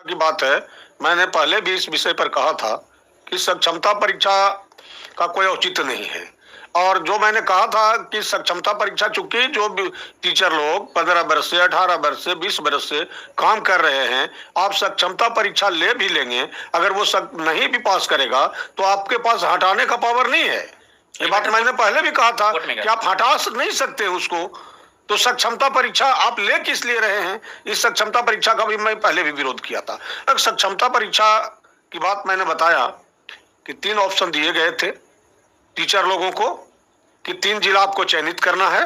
की बात है, मैंने पहले भी इस विषय पर कहा था कि सक्षमता परीक्षा का कोई औचित्य नहीं है। और जो मैंने कहा था कि सक्षमता परीक्षा, चूंकि जो भी टीचर लोग 15 वर्ष से, 18 वर्ष से, 20 वर्ष से काम कर रहे हैं, आप सक्षमता परीक्षा ले भी लेंगे, अगर वो नहीं भी पास करेगा तो आपके पास हटाने का पावर नहीं है। ये बात मैंने पहले भी कहा था कि आप हटा नहीं सकते उसको। तो सक्षमता परीक्षा आप ले किस लिए रहे हैं? इस सक्षमता परीक्षा का भी मैं पहले भी विरोध किया था। सक्षमता परीक्षा की बात मैंने बताया कि 3 ऑप्शन दिए गए थे टीचर लोगों को कि 3 जिला आपको चयनित करना है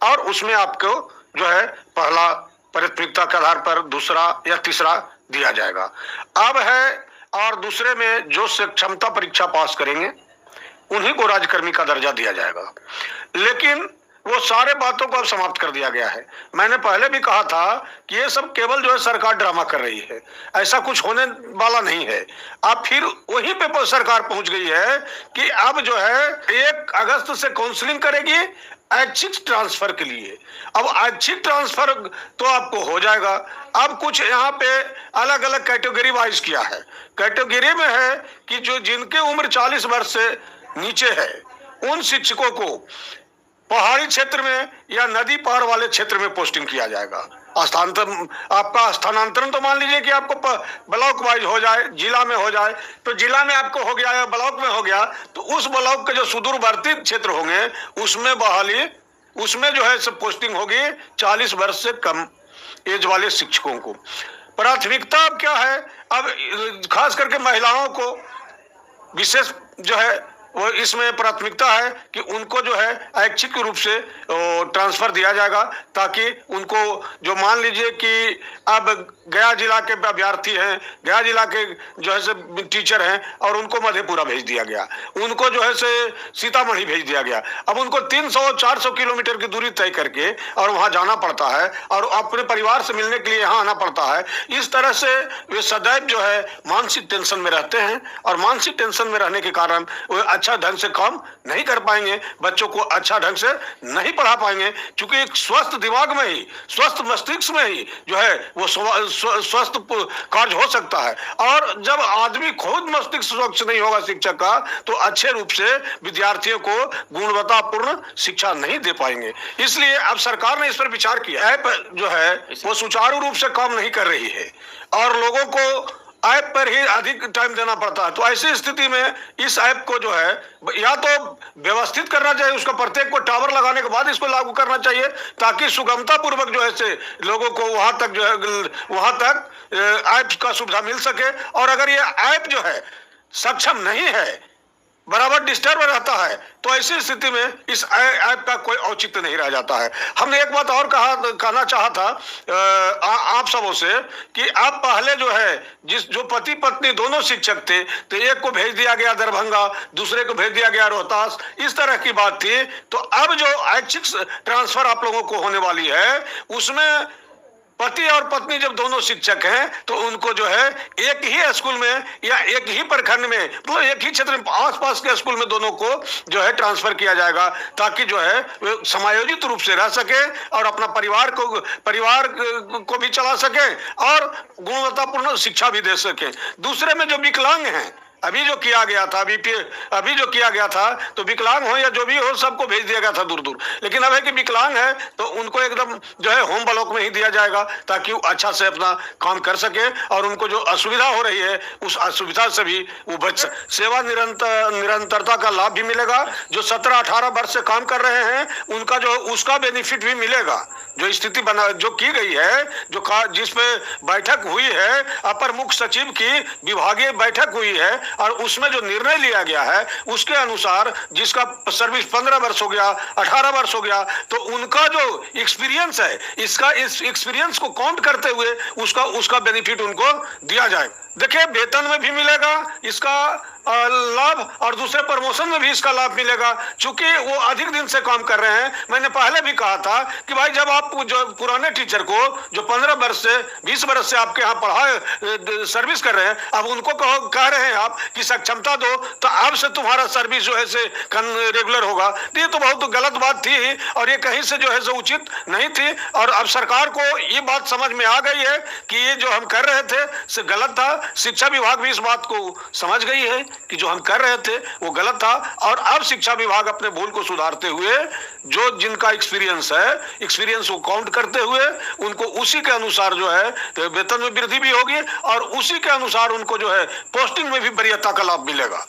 और उसमें आपको जो है पहला प्राथमिकता के आधार पर दूसरा या तीसरा दिया जाएगा। अब है और दूसरे में जो सक्षमता परीक्षा पास करेंगे उन्हीं को राज्यकर्मी का दर्जा दिया जाएगा। लेकिन वो सारे बातों को अब समाप्त कर दिया गया है। मैंने पहले भी कहा था कि ये सब केवल जो है सरकार ड्रामा कर रही है, ऐसा कुछ होने वाला नहीं है। अब फिर वहीं पे सरकार पहुंच गई है कि अब जो है 1 अगस्त से काउंसलिंग करेगी ऐच्छिक ट्रांसफर के लिए। अब ऐच्छिक ट्रांसफर तो आपको हो जाएगा। अब कुछ यहाँ पे अलग अलग कैटेगरी वाइज किया है। कैटेगरी में है कि जो जिनके उम्र 40 वर्ष से नीचे है उन शिक्षकों को पहाड़ी क्षेत्र में या नदी पार वाले क्षेत्र में पोस्टिंग किया जाएगा। आपका स्थानांतरण तो मान लीजिए कि आपको ब्लॉक वाइज हो जाए, जिला में हो जाए, तो जिला में आपको हो गया या ब्लॉक में हो गया, तो उस ब्लॉक के जो सुदूरवर्ती क्षेत्र होंगे उसमें बहाली, उसमें जो है सब पोस्टिंग होगी 40 वर्ष से कम एज वाले शिक्षकों को। प्राथमिकता अब क्या है? अब खास करके महिलाओं को विशेष जो है वो इसमें प्राथमिकता है कि उनको जो है ऐच्छिक रूप से ट्रांसफर दिया जाएगा, ताकि उनको जो मान लीजिए कि अब गया जिला के अभ्यर्थी हैं, गया जिला के जो है से टीचर हैं और उनको मधेपुरा भेज दिया गया, उनको जो है से सीतामढ़ी भेज दिया गया। अब उनको 300-400 किलोमीटर की दूरी तय करके और वहां जाना पड़ता है और अपने परिवार से मिलने के लिए यहाँ आना पड़ता है। इस तरह से वे सदैव जो है मानसिक टेंशन में रहते हैं और मानसिक टेंशन में रहने के कारण वे अच्छा ढंग से काम नहीं कर पाएंगे, बच्चों को अच्छा ढंग से नहीं पढ़ा पाएंगे, क्योंकि एक स्वस्थ दिमाग में ही, स्वस्थ मस्तिष्क में ही जो है वो स्वस्थ कार्य हो सकता है। और जब आदमी खुद मस्तिष्क स्वच्छ नहीं होगा शिक्षक का, तो अच्छे रूप से विद्यार्थियों को गुणवत्तापूर्ण शिक्षा नहीं दे पाएंगे। इसलिए अब सरकार ने इस पर विचार किया। ऐप जो है वो सुचारू रूप से काम नहीं कर रही है और लोगों को ऐप पर ही अधिक टाइम देना पड़ता है। तो ऐसी स्थिति में इस ऐप को जो है या तो व्यवस्थित करना चाहिए, उसका प्रत्येक को टावर लगाने के बाद इसको लागू करना चाहिए, ताकि सुगमता पूर्वक जो है से लोगों को वहां तक जो है वहां तक ऐप का सुविधा मिल सके। और अगर ये ऐप जो है सक्षम नहीं है, बराबर डिस्टर्ब रहता है, तो ऐसी स्थिति में इस ऐप का कोई औचित्य नहीं रह जाता है। हमने एक बात और कहना चाहा था आप सबों से कि आप पहले जो है जो पति पत्नी दोनों शिक्षक थे, तो एक को भेज दिया गया दरभंगा, दूसरे को भेज दिया गया रोहतास, इस तरह की बात थी। तो अब जो ऐच्छिक ट्रांसफर आप लोगों को होने वाली है, उसमें पति और पत्नी जब दोनों शिक्षक हैं तो उनको जो है एक ही स्कूल में या एक ही प्रखंड में, मतलब एक ही क्षेत्र में आसपास के स्कूल में दोनों को जो है ट्रांसफर किया जाएगा, ताकि जो है वे समायोजित रूप से रह सके और अपना परिवार को भी चला सके और गुणवत्तापूर्ण शिक्षा भी दे सके। दूसरे में जो विकलांग हैं, अभी जो किया गया था तो विकलांग हो या जो भी हो सबको भेज दिया गया था दूर दूर, लेकिन अब है कि विकलांग है तो उनको एकदम जो है होम ब्लॉक में ही दिया जाएगा, ताकि वो अच्छा से अपना काम कर सके और उनको जो असुविधा हो रही है उस असुविधा से भी वो बच सके। सेवा निरंतरता का लाभ भी मिलेगा। जो 17-18 वर्ष से काम कर रहे हैं उनका जो उसका बेनिफिट भी मिलेगा। जो स्थिति जो की गई है, जिसपे बैठक हुई है, अपर मुख्य सचिव की विभागीय बैठक हुई है और उसमें जो निर्णय लिया गया है उसके अनुसार जिसका सर्विस 15 वर्ष हो गया, 18 वर्ष हो गया, तो उनका जो एक्सपीरियंस है, इस एक्सपीरियंस को काउंट करते हुए उसका बेनिफिट उनको दिया जाए। देखिए, वेतन में भी मिलेगा इसका लाभ, और दूसरे प्रमोशन में भी इसका लाभ मिलेगा, क्योंकि वो अधिक दिन से काम कर रहे हैं। मैंने पहले भी कहा था कि भाई, जब आप जो पुराने टीचर को जो 15 वर्ष से 20 वर्ष से आपके यहाँ पढ़ाए सर्विस कर रहे हैं, अब उनको कह रहे हैं आप कि सक्षमता दो, तो अब से तुम्हारा सर्विस जो है से रेगुलर होगा। तो ये तो बहुत गलत बात थी, और ये कहीं से जो है सो उचित नहीं थी। और अब सरकार को ये बात समझ में आ गई है कि ये जो हम कर रहे थे से गलत था। शिक्षा विभाग भी इस बात को समझ गई है कि जो हम कर रहे थे वो गलत था, और अब शिक्षा विभाग अपने भूल को सुधारते हुए, जो जिनका एक्सपीरियंस है, एक्सपीरियंस को काउंट करते हुए उनको उसी के अनुसार जो है वेतन में वृद्धि भी होगी, और उसी के अनुसार उनको जो है पोस्टिंग में भी वरीयता का लाभ मिलेगा।